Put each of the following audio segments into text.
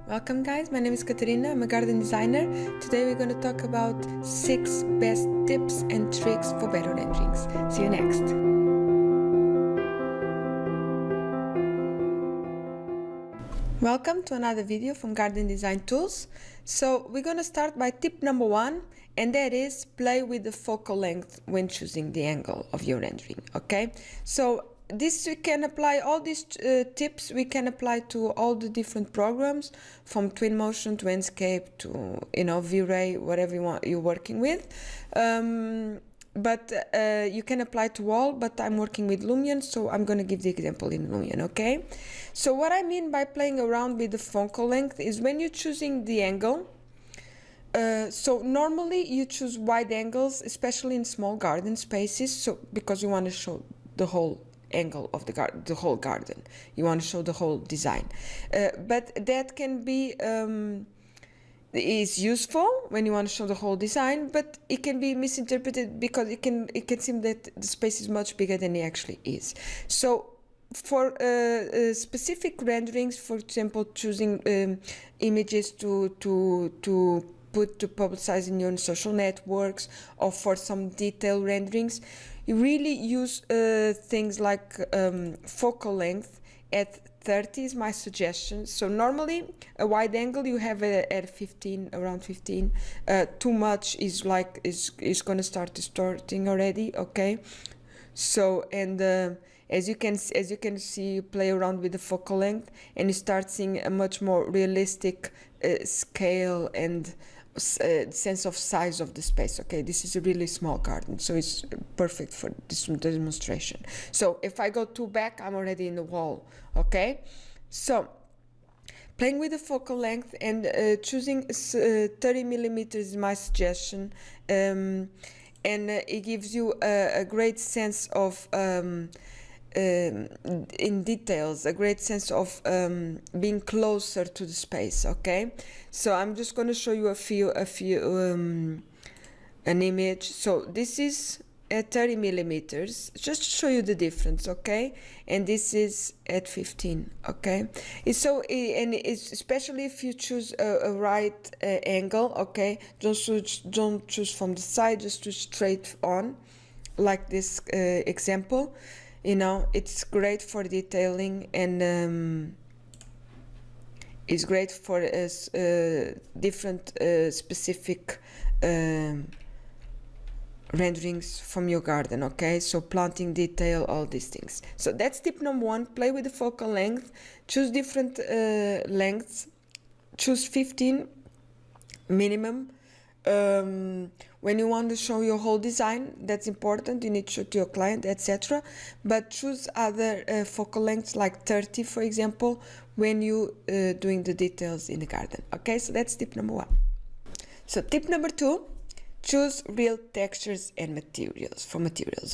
Welcome guys, my name is Katarina, I'm a garden designer. Today we're going to talk about 6 best tips and tricks for better renderings. See you next. Welcome to another video from Garden Design Tools. So we're going to start by tip number 1, and that is play with the focal length when choosing the angle of your rendering. Okay, so this we can apply, all these tips we can apply to all the different programs, from Twinmotion to Enscape to V-Ray, whatever you're working with. But you can apply to all, but I'm working with Lumion, so I'm going to give the example in Lumion. Okay, so what I mean by playing around with the focal length is when you're choosing the angle. So normally you choose wide angles, especially in small garden spaces, so because you want to show the whole angle of the whole garden, you want to show the whole design, but that can be is useful when you want to show the whole design, but it can be misinterpreted because it can seem that the space is much bigger than it actually is. So for specific renderings, for example, choosing images to publicize in your social networks, or for some detailed renderings, you really use things like focal length at 30 is my suggestion. So normally a wide angle you have at 15, around 15. Too much is going to start distorting already. Okay, so and as you can see, you play around with the focal length and you start seeing a much more realistic scale and sense of size of the space. Okay, this is a really small garden, so it's perfect for this demonstration. So if I go too back, I'm already in the wall. Okay, so playing with the focal length and choosing 30 millimeters is my suggestion, and it gives you a great sense of in details, a great sense of being closer to the space. Okay, so I'm just going to show you an image. So this is at 30 millimeters, just to show you the difference. Okay, and this is at 15. Okay, and it's especially if you choose a right angle. Okay, don't choose from the side, just choose straight on, like this example. It's great for detailing, and it's great for different specific renderings from your garden. Okay, so planting, detail, all these things. So that's tip number 1. Play with the focal length, choose different lengths, choose 15 minimum. When you want to show your whole design, that's important, you need to show to your client, etc. But choose other focal lengths like 30, for example, when you doing the details in the garden. Okay, so that's tip number 1. So tip number 2, choose real textures and materials.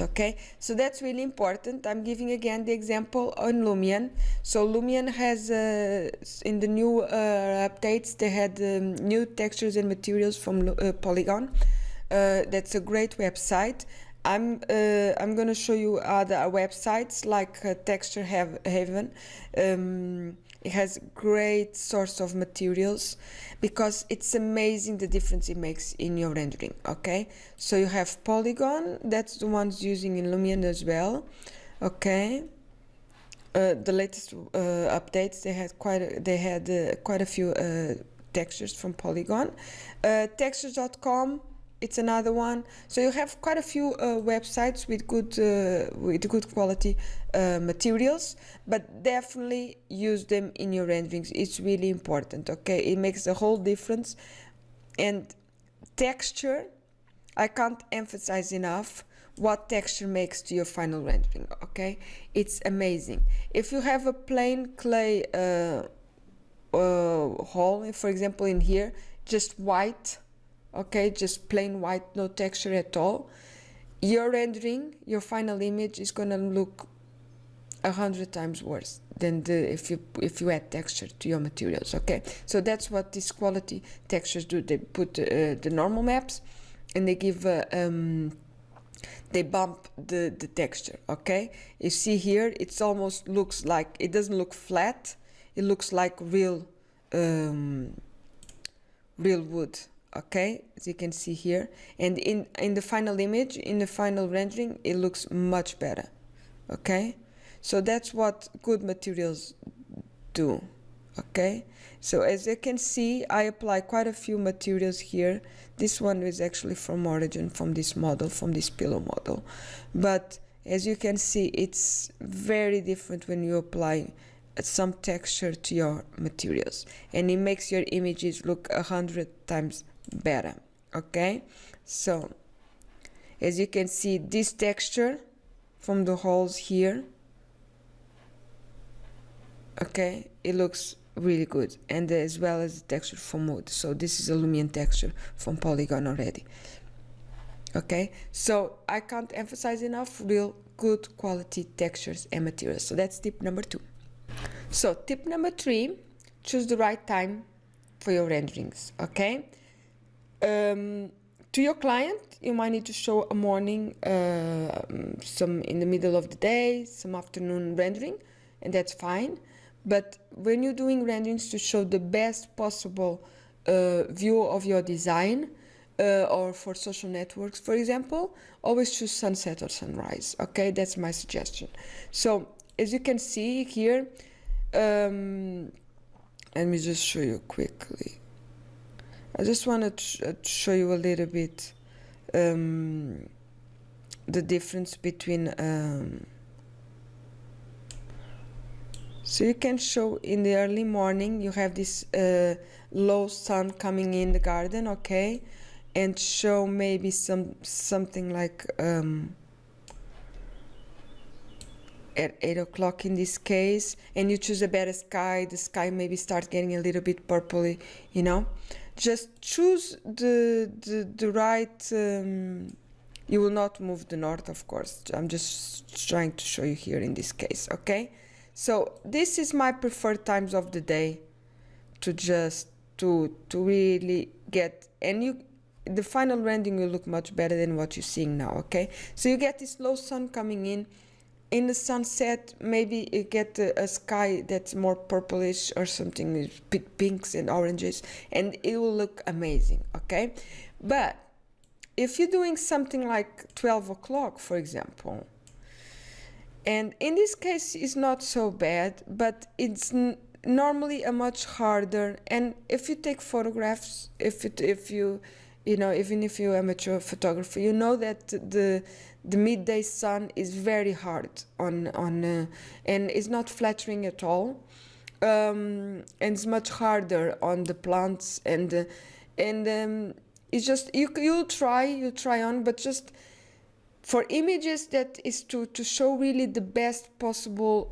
Okay, so that's really important. I'm giving again the example on Lumion. So Lumion has in the new updates, they had new textures and materials from Polygon. That's a great website. I'm going to show you other websites like Texture Haven. It has great source of materials, because it's amazing the difference it makes in your rendering. Okay, so you have Polygon, that's the ones using in Lumion as well. Okay, the latest updates, they had quite a few textures from Polygon. Textures.com, it's another one. So you have quite a few websites with good quality materials, but definitely use them in your renderings. It's really important. Okay, it makes a whole difference. And texture, I can't emphasize enough what texture makes to your final rendering. Okay, it's amazing. If you have a plain clay hole, for example, in here, just white. Okay, just plain white, no texture at all, your rendering, your final image is going to look 100 times worse than if you add texture to your materials. Okay, so that's what these quality textures do. They put the normal maps, and they give they bump the texture. Okay, you see here, it's almost looks like, it doesn't look flat, it looks like real real wood, okay, as you can see here. And in the final image, in the final rendering, it looks much better, okay. So that's what good materials do, okay. So as you can see, I apply quite a few materials here. This one is actually from Origin, from this model, from this pillow model, but as you can see, it's very different when you apply some texture to your materials, and it makes your images look 100 times better, okay. So as you can see, this texture from the holes here, okay, it looks really good, and as well as the texture from wood. So this is a Lumion texture from Polygon already, okay. So I can't emphasize enough real good quality textures and materials. So that's tip number 2. So tip number 3, choose the right time for your renderings, okay. To your client, you might need to show a morning, some in the middle of the day, some afternoon rendering, and that's fine. But when you're doing renderings to show the best possible view of your design, or for social networks, for example, always choose sunset or sunrise, okay? That's my suggestion. So as you can see here, let me just show you quickly. I just want to show you a little bit the difference between so you can show in the early morning, you have this low sun coming in the garden, okay, and show maybe something like at 8 o'clock in this case, and you choose a better sky, the sky maybe starts getting a little bit purpley, you know. Just choose the right, you will not move the north, of course. I'm just trying to show you here in this case, okay. So this is my preferred times of the day to just to really get, and the final rendering will look much better than what you're seeing now, okay. So you get this low sun coming in the sunset, maybe you get a sky that's more purplish or something with pinks and oranges, and it will look amazing, okay. But if you're doing something like 12 o'clock, for example, and in this case it's not so bad, but it's normally a much harder, and if you take photographs, if you know, even if you're amateur photographer, you know that the midday sun is very hard on and it's not flattering at all, and it's much harder on the plants, and it's just you'll try on, but just for images that is to show really the best possible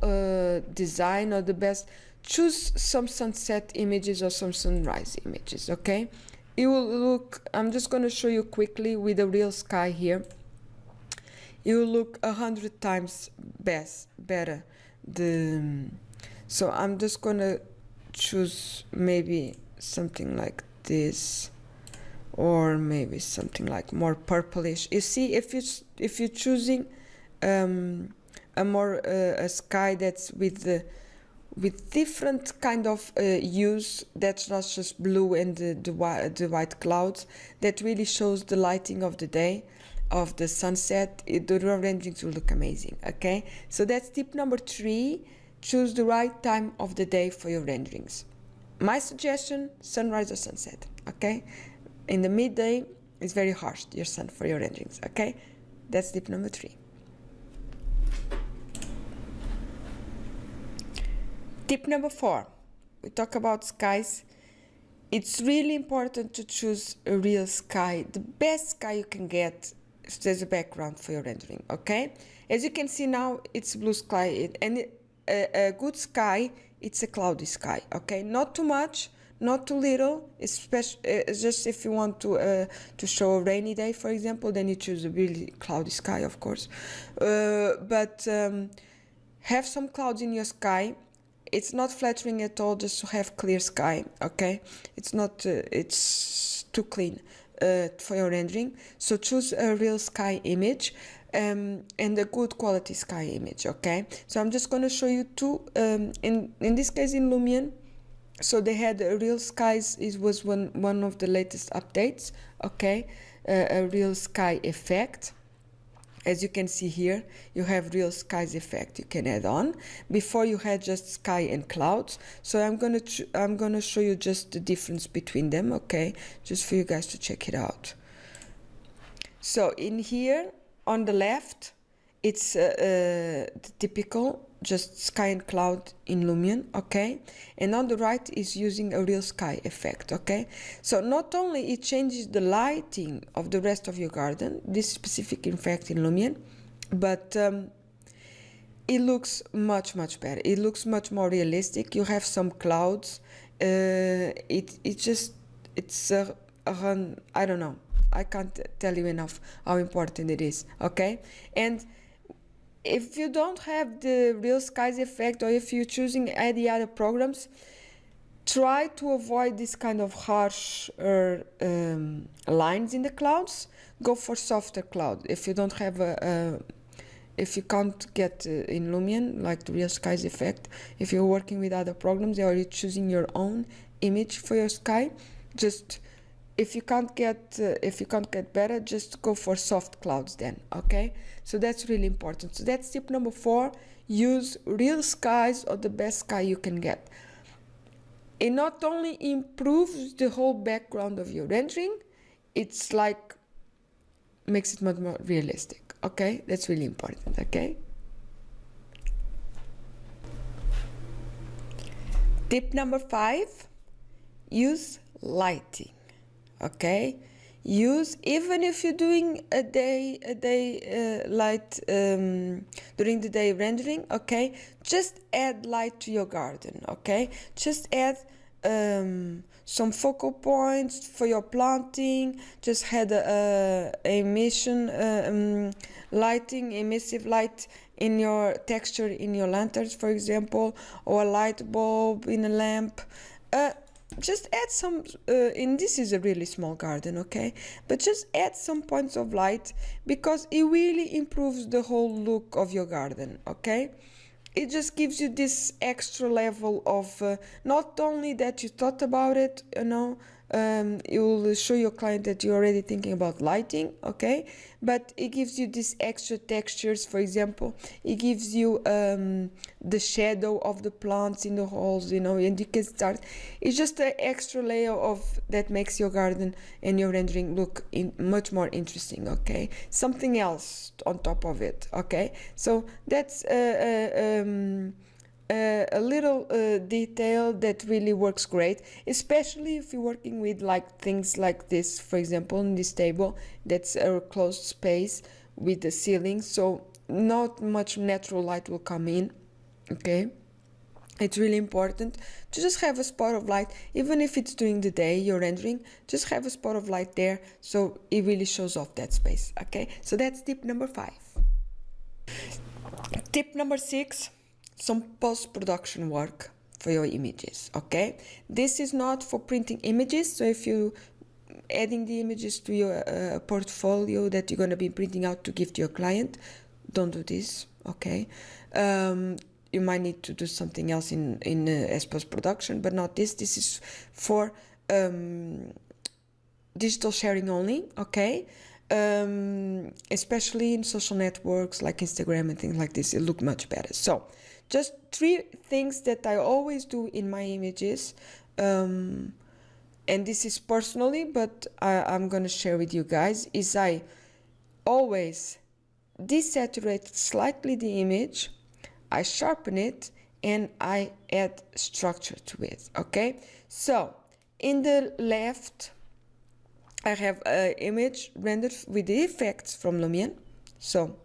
design, or the best, choose some sunset images or some sunrise images, okay. It will look, I'm just going to show you quickly with a real sky here, it will look 100 times better. So I'm just going to choose maybe something like this, or maybe something like more purplish. You see, if you're choosing a more a sky that's with different kind of hues, that's not just blue and the white clouds, that really shows the lighting of the day, of the sunset, the renderings will look amazing, okay. So that's tip number 3, choose the right time of the day for your renderings. My suggestion, sunrise or sunset, okay. In the midday, it's very harsh, your sun, for your renderings, okay. That's tip number 3. Tip number 4, we talk about skies. It's really important to choose a real sky, the best sky you can get as a background for your rendering, okay. As you can see now, it's blue sky, and a good sky, it's a cloudy sky, okay. Not too much, not too little, especially just if you want to show a rainy day, for example, then you choose a really cloudy sky, of course. But have some clouds in your sky. It's not flattering at all just to have clear sky, okay. It's not, it's too clean for your rendering. So choose a real sky image and a good quality sky image, okay. So I'm just going to show you two, in this case in Lumion, So they had real skies. It was one of the latest updates. Okay, a real sky effect. As you can see here, you have real skies effect you can add on. Before you had just sky and clouds. So I'm gonna show you just the difference between them, okay? Just for you guys to check it out. So in here on the left, it's the typical just sky and cloud in Lumion, okay? And on the right is using a real sky effect, okay? So not only it changes the lighting of the rest of your garden, this specific effect in Lumion, but it looks much better. It looks much more realistic. You have some clouds. It's I don't know. I can't tell you enough how important it is, okay? And if you don't have the real skies effect, or if you're choosing any other programs, try to avoid this kind of harsh lines in the clouds. Go for softer cloud. If you don't have if you can't get in Lumion, like the real skies effect, if you're working with other programs or you're choosing your own image for your sky, just if you can't get better, just go for soft clouds then, okay? So that's really important. So that's tip number 4. Use real skies or the best sky you can get. It not only improves the whole background of your rendering, it's like makes it much more realistic, okay? That's really important, okay? Tip number 5, use lighting. Okay, use, even if you're doing a day light during the day rendering, okay, just add light to your garden, okay? Just add some focal points for your planting. Just had emissive light in your texture in your lanterns, for example, or a light bulb in a lamp. Just add some, and this is a really small garden, okay? But just add some points of light, because it really improves the whole look of your garden, okay? It just gives you this extra level of, not only that you thought about it, you know, you'll show your client that you're already thinking about lighting, okay? But it gives you these extra textures. For example, it gives you the shadow of the plants in the holes, you know, and you can start. It's just an extra layer of that makes your garden and your rendering look much more interesting, okay? Something else on top of it, okay? So that's a little detail that really works great, especially if you're working with like things like this. For example, in this table, that's a closed space with the ceiling, so not much natural light will come in, okay? It's really important to just have a spot of light, even if it's during the day you're rendering, just have a spot of light there so it really shows off that space, okay? So that's tip number 5. Tip number 6, some post-production work for your images, okay? This is not for printing images, so if you adding the images to your portfolio that you're going to be printing out to give to your client, don't do this, okay? You might need to do something else in as post-production, but not this. This is for digital sharing only, okay? Especially in social networks like Instagram and things like this, it look much better. So just 3 things that I always do in my images, and this is personally, but I'm gonna share with you guys, is I always desaturate slightly the image, I sharpen it, and I add structure to it, okay? So in the left, I have an image rendered with the effects from Lumion, so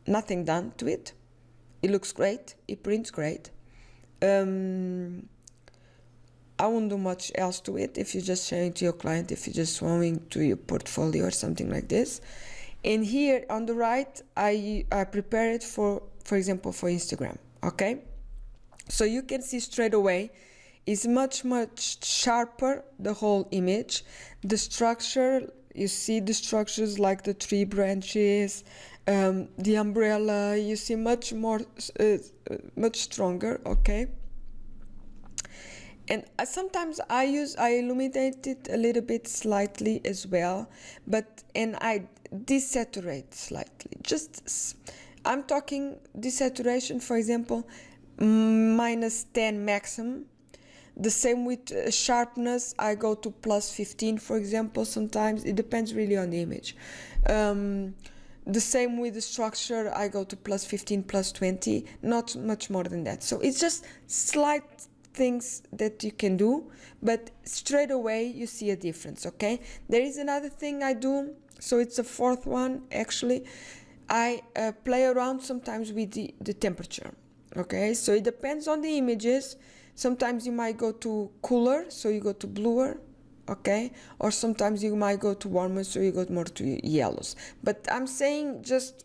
nothing done to it. It looks great, it prints great. I won't do much else to it if you're just sharing to your client, if you're just showing to your portfolio or something like this. And here on the right, I prepare it for example, for Instagram, okay? So you can see straight away, is much sharper, the whole image. The structure, you see the structures like the tree branches, the umbrella, you see much stronger, okay? And sometimes I illuminate it a little bit slightly as well, and I desaturate slightly. I'm talking desaturation, for example, -10 maximum. The same with sharpness, I go to +15, for example, sometimes. It depends really on the image. The same with the structure, I go to +15, +20, not much more than that. So it's just slight things that you can do, but straight away you see a difference, okay? There is another thing I do, so it's a fourth one actually. I play around sometimes with the temperature, okay? So it depends on the images. Sometimes you might go to cooler, so you go to bluer, okay? Or sometimes you might go to warmer, so you go more to yellows. But I'm saying just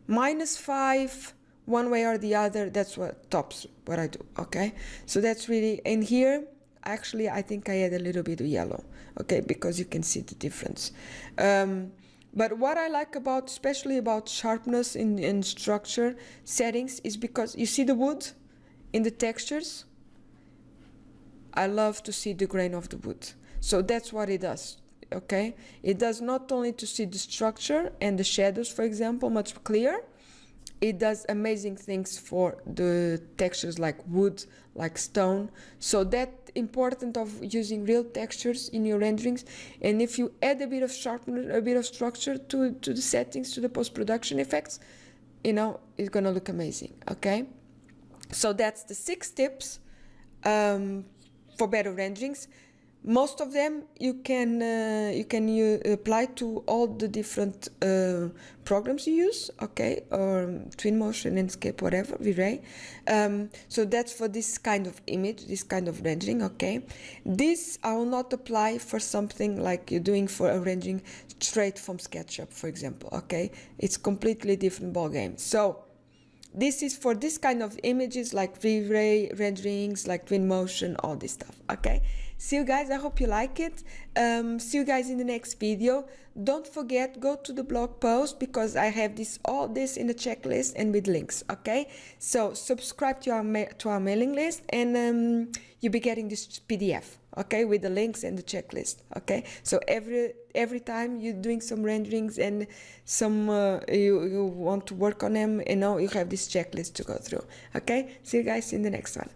-5, one way or the other, that's what tops what I do, okay? So that's really, and here, actually, I think I add a little bit of yellow, okay? Because you can see the difference. But what I like about, especially about sharpness in structure settings, is because you see the wood in the textures. I love to see the grain of the wood. So that's what it does, okay? It does not only to see the structure and the shadows, for example, much clearer. It does amazing things for the textures like wood, like stone. So that important of using real textures in your renderings. And if you add a bit of sharpness, a bit of structure to the settings, to the post-production effects, you know, it's gonna look amazing, okay? So that's the 6 tips for better renderings. Most of them you can apply to all the different programs you use, okay, or Twinmotion, Inkscape, whatever, V-Ray. So that's for this kind of image, this kind of rendering, okay. This I will not apply for something like you're doing for a rendering straight from SketchUp, for example, okay. It's completely different ball game. So this is for this kind of images like V-Ray renderings, like Twinmotion, all this stuff, okay? See you guys, I hope you like it. See you guys in the next video. Don't forget, go to the blog post because I have all this in the checklist and with links, okay? So subscribe to our mailing list and you'll be getting this PDF, okay, with the links and the checklist, okay? So every time you're doing some renderings and some you want to work on them, you know, you have this checklist to go through, okay? See you guys in the next one.